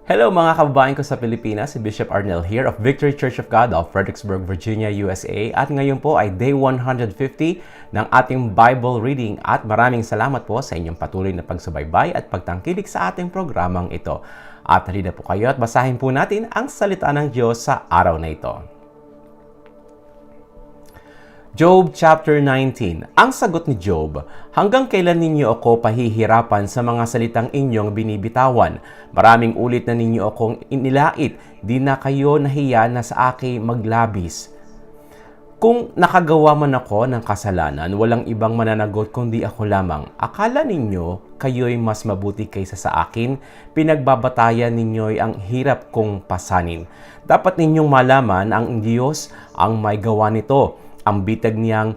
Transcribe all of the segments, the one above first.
Hello mga kababayan ko sa Pilipinas, si Bishop Arnel here of Victory Church of God of Fredericksburg, Virginia, USA. At ngayon po ay day 150 ng ating Bible reading at maraming salamat po sa inyong patuloy na pagsubaybay at pagtangkilik sa ating programang ito. At halina po kayo at basahin po natin ang salita ng Diyos sa araw na ito. Job chapter 19. Ang sagot ni Job, hanggang kailan ninyo ako pahihirapan sa mga salitang inyong binibitawan? Maraming ulit na ninyo akong inilait, di na kayo nahiya na sa akin maglabis. Kung nakagawa man ako ng kasalanan, walang ibang mananagot kundi ako lamang. Akala ninyo kayo'y mas mabuti kaysa sa akin? Pinagbabatayan ninyo'y ang hirap kong pasanin. Dapat ninyong malaman ang Diyos ang may gawa nito. Ang bitag niyang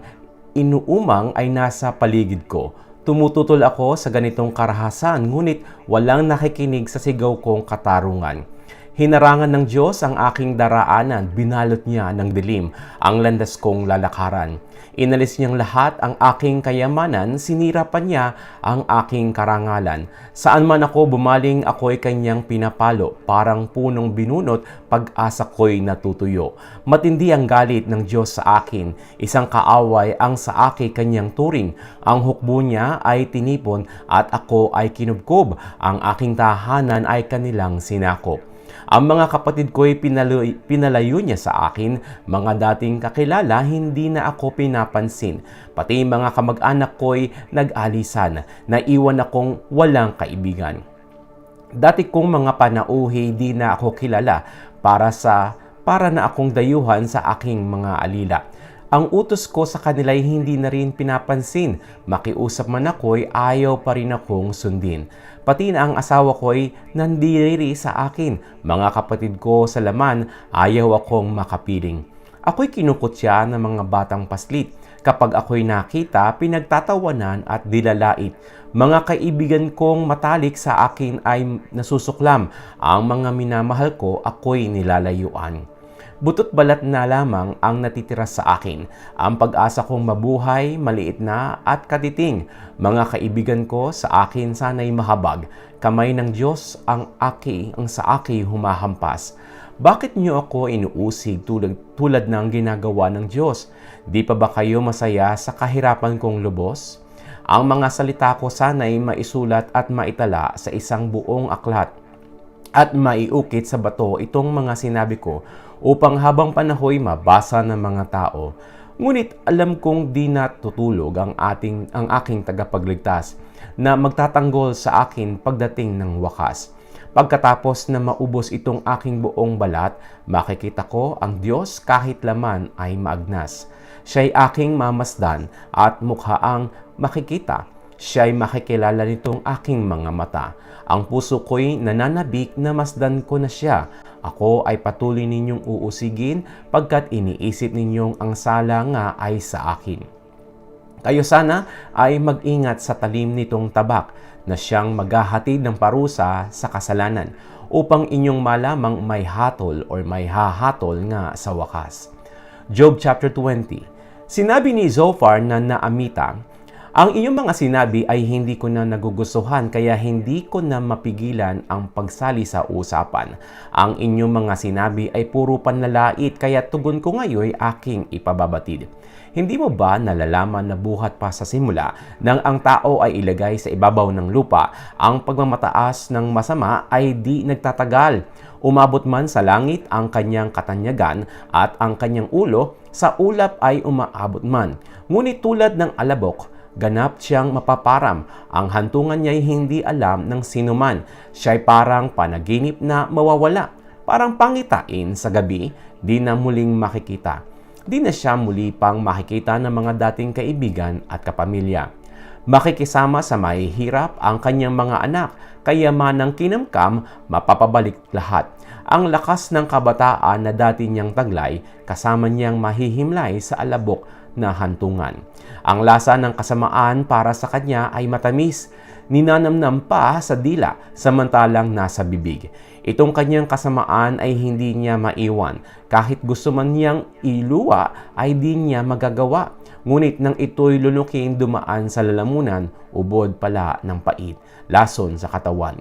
inuumang ay nasa paligid ko. Tumututol ako sa ganitong karahasan, ngunit walang nakikinig sa sigaw kong katarungan. Hinarangan ng Diyos ang aking daraanan, binalot niya ng dilim ang landas kong lalakaran. Inalis niyang lahat ang aking kayamanan, sinira pa niya ang aking karangalan. Saan man ako bumaling, ako'y kanyang pinapalo, parang punong binunot, pag-asa ko'y natutuyo. Matindi ang galit ng Diyos sa akin, isang kaaway ang sa akin kanyang turing. Ang hukbo niya ay tinipon at ako ay kinubkob, ang aking tahanan ay kanilang sinakop. Ang mga kapatid ko'y pinalayo niya sa akin, mga dating kakilala, hindi na ako pinapansin. Pati mga kamag-anak ko'y nag-alisan, naiwan akong walang kaibigan. Dati kong mga panauhi, di na ako kilala, para na akong dayuhan sa aking mga alila. Ang utos ko sa kanila'y hindi na rin pinapansin. Makiusap man ako'y ayaw pa rin akong sundin. Pati na ang asawa ko'y nandiri sa akin. Mga kapatid ko sa laman, ayaw akong makapiling. Ako'y kinukutya ng mga batang paslit. Kapag ako'y nakita, pinagtatawanan at dilalait. Mga kaibigan kong matalik sa akin ay nasusuklam. Ang mga minamahal ko, ako'y nilalayuan. Butot balat na lamang ang natitira sa akin. Ang pag-asa kong mabuhay, maliit na at katiting. Mga kaibigan ko sa akin sana'y mahabag. Kamay ng Diyos ang sa akin humahampas. Bakit niyo ako inuusig tulad ng ginagawa ng Diyos? Di pa ba kayo masaya sa kahirapan kong lubos? Ang mga salita ko sana'y maisulat at maitala sa isang buong aklat at maiukit sa bato itong mga sinabi ko upang habang panahoy mabasa ng mga tao. Ngunit alam kong di natutulog ang aking tagapagligtas na magtatanggol sa akin pagdating ng wakas. Pagkatapos na maubos itong aking buong balat, makikita ko ang Diyos kahit laman ay maagnas. Siya'y aking mamasdan at mukhaang makikita. Siya'y makikilala nitong aking mga mata. Ang puso ko'y nananabik na masdan ko na siya. Ako ay patuloy ninyong uusigin pagkat iniisip ninyong ang sala nga ay sa akin. Kayo sana ay mag-ingat sa talim nitong tabak na siyang maghahatid ng parusa sa kasalanan upang inyong malamang may hatol o may hahatol nga sa wakas. Job chapter 20. Sinabi ni Zophar na naamita, ang inyong mga sinabi ay hindi ko na nagugustuhan kaya hindi ko na mapigilan ang pagsali sa usapan. Ang inyong mga sinabi ay puro panlalait kaya tugon ko ngayon aking ipababatid. Hindi mo ba nalalaman na buhat pa sa simula nang ang tao ay ilagay sa ibabaw ng lupa, ang pagmamataas ng masama ay di nagtatagal. Umabot man sa langit ang kanyang katanyagan at ang kanyang ulo sa ulap ay umaabot man. Ngunit tulad ng alabok, ganap siyang mapaparam. Ang hantungan niya'y hindi alam ng sinuman. Siya'y parang panaginip na mawawala. Parang pangitain sa gabi, di na muling makikita. Di na siya muli pang makikita ng mga dating kaibigan at kapamilya. Makikisama sa mahihirap ang kanyang mga anak, kayamanang kinamkam, mapapabalik lahat. Ang lakas ng kabataan na dati niyang taglay, kasama niyang mahihimlay sa alabok na hantungan. Ang lasa ng kasamaan para sa kanya ay matamis, ninanamnam pa sa dila samantalang nasa bibig. Itong kanyang kasamaan ay hindi niya maiwan. Kahit gusto man niyang iluwa ay di niya magagawa. Ngunit nang ito'y lunukin dumaan sa lalamunan, ubod pala ng pait, lason sa katawan.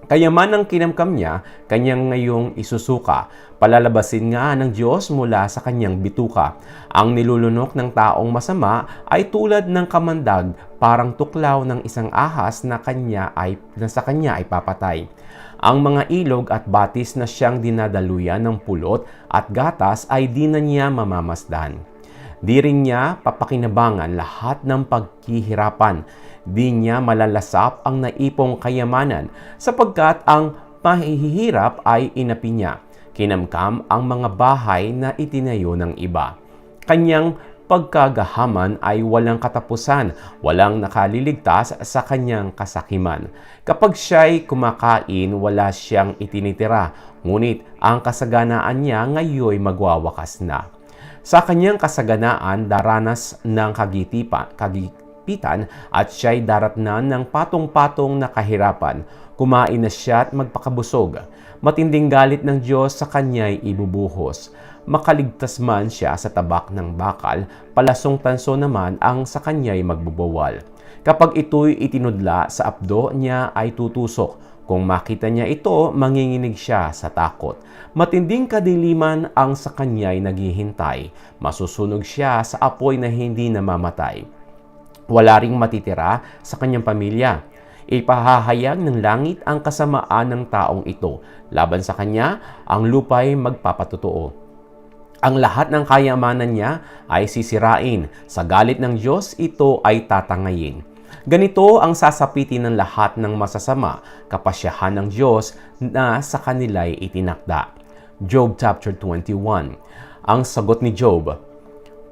Kaya man ang kinamkam niya, kanyang ngayong isusuka. Palalabasin nga ng Diyos mula sa kanyang bituka. Ang nilulunok ng taong masama ay tulad ng kamandag, parang tuklaw ng isang ahas na sa kanya ay papatay. Ang mga ilog at batis na siyang dinadaluyan ng pulot at gatas ay di na niya mamamasdan. Di rin niya papakinabangan lahat ng paghihirapan. Di niya malalasap ang naipong kayamanan sapagkat ang mahihirap ay inapi niya. Kinamkam ang mga bahay na itinayo ng iba. Kanyang pagkagahaman ay walang katapusan, walang nakaliligtas sa kanyang kasakiman. Kapag siya'y kumakain, wala siyang itinitira, ngunit ang kasaganaan niya ngayoy magwawakas na. Sa kanyang kasaganaan, daranas ng kagipitan at siya'y daratnan ng patong-patong na kahirapan. Kumain na siya at magpakabusog. Matinding galit ng Diyos sa kanya'y ibubuhos. Makaligtas man siya sa tabak ng bakal, palasong tanso naman ang sa kanya'y magbubawal. Kapag ito'y itinudla sa apdo niya ay tutusok. Kung makita niya ito, manginginig siya sa takot. Matinding kadiliman ang sa kanya'y naghihintay. Masusunog siya sa apoy na hindi namamatay. Wala ring matitira sa kanyang pamilya. Ipahahayag ng langit ang kasamaan ng taong ito. Laban sa kanya, ang lupa'y magpapatotoo. Ang lahat ng kayamanan niya ay sisirain. Sa galit ng Diyos, ito ay tatangayin. Ganito ang sasapitin ng lahat ng masasama, kapasyahan ng Diyos na sa kanila'y itinakda. Job chapter 21. Ang sagot ni Job: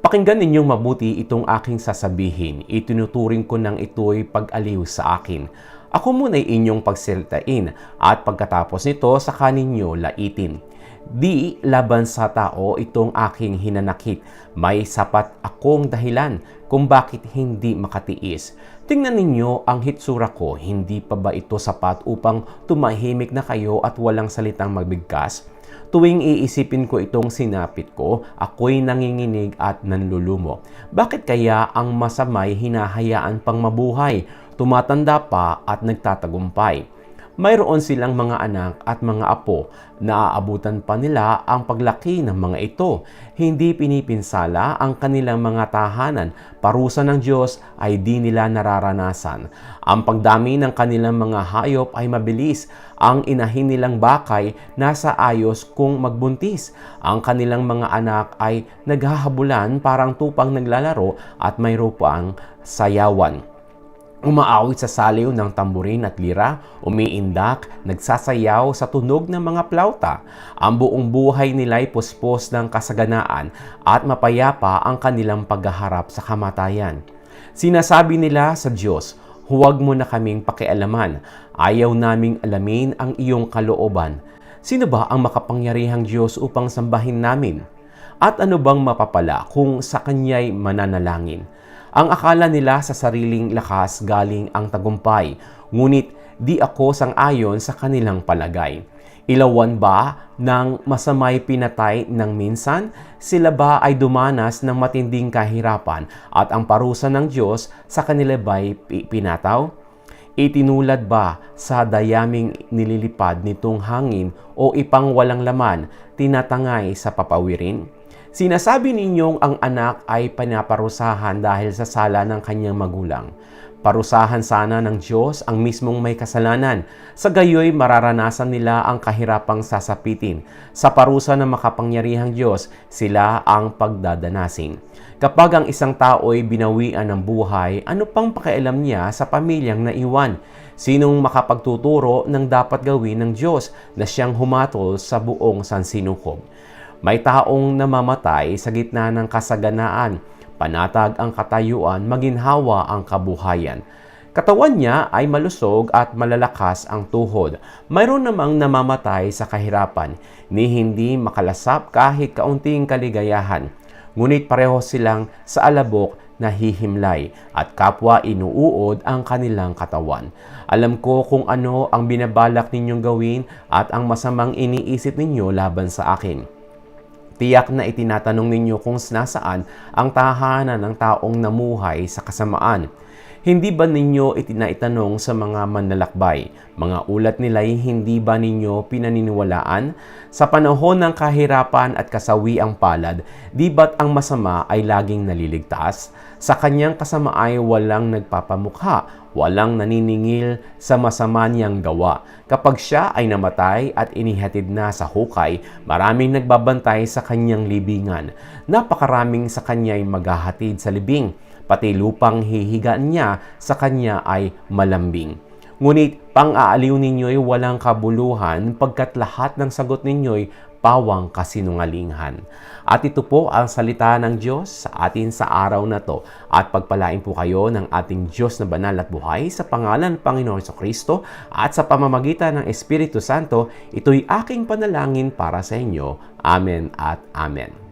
Pakinggan ninyong mabuti itong aking sasabihin. Itinuturing ko ng ito'y pag-aliw sa akin. Ako muna'y inyong pagsalitain at pagkatapos nito sa kaninyo laitin. Di laban sa tao itong aking hinanakit. May sapat akong dahilan kung bakit hindi makatiis. Tingnan ninyo ang hitsura ko. Hindi pa ba ito sapat upang tumahimik na kayo at walang salitang magbigkas? Tuwing iisipin ko itong sinapit ko, ako'y nanginginig at nanlulumo. Bakit kaya ang masamay hinahayaan pang mabuhay, tumatanda pa at nagtatagumpay? Mayroon silang mga anak at mga apo, naaabutan pa nila ang paglaki ng mga ito. Hindi pinipinsala ang kanilang mga tahanan, parusa ng Diyos ay di nila nararanasan. Ang pagdami ng kanilang mga hayop ay mabilis, ang inahin nilang bakay nasa ayos kung magbuntis. Ang kanilang mga anak ay naghahabulan parang tupang naglalaro at mayroon pang sayawan. Umaawit sa saliw ng tamburin at lira, umiindak, nagsasayaw sa tunog ng mga plauta. Ang buong buhay nila'y puspos ng kasaganaan at mapayapa ang kanilang paghaharap sa kamatayan. Sinasabi nila sa Diyos, huwag mo na kaming pakialaman, ayaw naming alamin ang iyong kalooban. Sino ba ang makapangyarihang Diyos upang sambahin namin? At ano bang mapapala kung sa Kanya'y mananalangin? Ang akala nila sa sariling lakas galing ang tagumpay, ngunit di ako sang-ayon sa kanilang palagay. Ilawan ba ng masamay pinatay ng minsan? Sila ba ay dumanas ng matinding kahirapan at ang parusa ng Diyos sa kanila ba'y pinataw? Itinulad ba sa dayaming nililipad nitong hangin o ipang walang laman, tinatangay sa papawirin? Sinasabi ninyong ang anak ay pinaparusahan dahil sa sala ng kanyang magulang. Parusahan sana ng Diyos ang mismong may kasalanan. Sa gayoy mararanasan nila ang kahirapang sasapitin. Sa parusa ng makapangyarihang Diyos, sila ang pagdadanasin. Kapag ang isang tao ay binawian ng buhay, ano pang pakialam niya sa pamilyang naiwan? Sinong makapagtuturo ng dapat gawin ng Diyos na siyang humatol sa buong sansinukob? May taong namamatay sa gitna ng kasaganaan. Panatag ang katayuan, maginhawa ang kabuhayan. Katawan niya ay malusog at malalakas ang tuhod. Mayroon namang namamatay sa kahirapan, ni hindi makalasap kahit kaunting kaligayahan. Ngunit pareho silang sa alabok na hihimlay at kapwa inuuod ang kanilang katawan. Alam ko kung ano ang binabalak ninyong gawin at ang masamang iniisip ninyo laban sa akin. Tiyak na itinatanong ninyo kung nasaan ang tahanan ng taong namuhay sa kasamaan. Hindi ba ninyo itinaitanong sa mga manlalakbay? Mga ulat nila'y hindi ba ninyo pinaniniwalaan? Sa panahon ng kahirapan at kasawiang palad, di ba't ang masama ay laging naliligtas? Sa kanyang kasama ay walang nagpapamukha, walang naniningil sa masama niyang gawa. Kapag siya ay namatay at inihatid na sa hukay, maraming nagbabantay sa kanyang libingan. Napakaraming sa kanya'y maghahatid sa libing. Pati lupang hihigaan niya sa kanya ay malambing. Ngunit pang-aaliw ninyo'y walang kabuluhan pagkat lahat ng sagot ninyo'y pawang kasinungalingan. At ito po ang salita ng Diyos sa atin sa araw na to. At pagpalain po kayo ng ating Diyos na banal at buhay sa pangalan ng Panginoong Jesucristo at sa pamamagitan ng Espiritu Santo. Ito'y aking panalangin para sa inyo. Amen at Amen.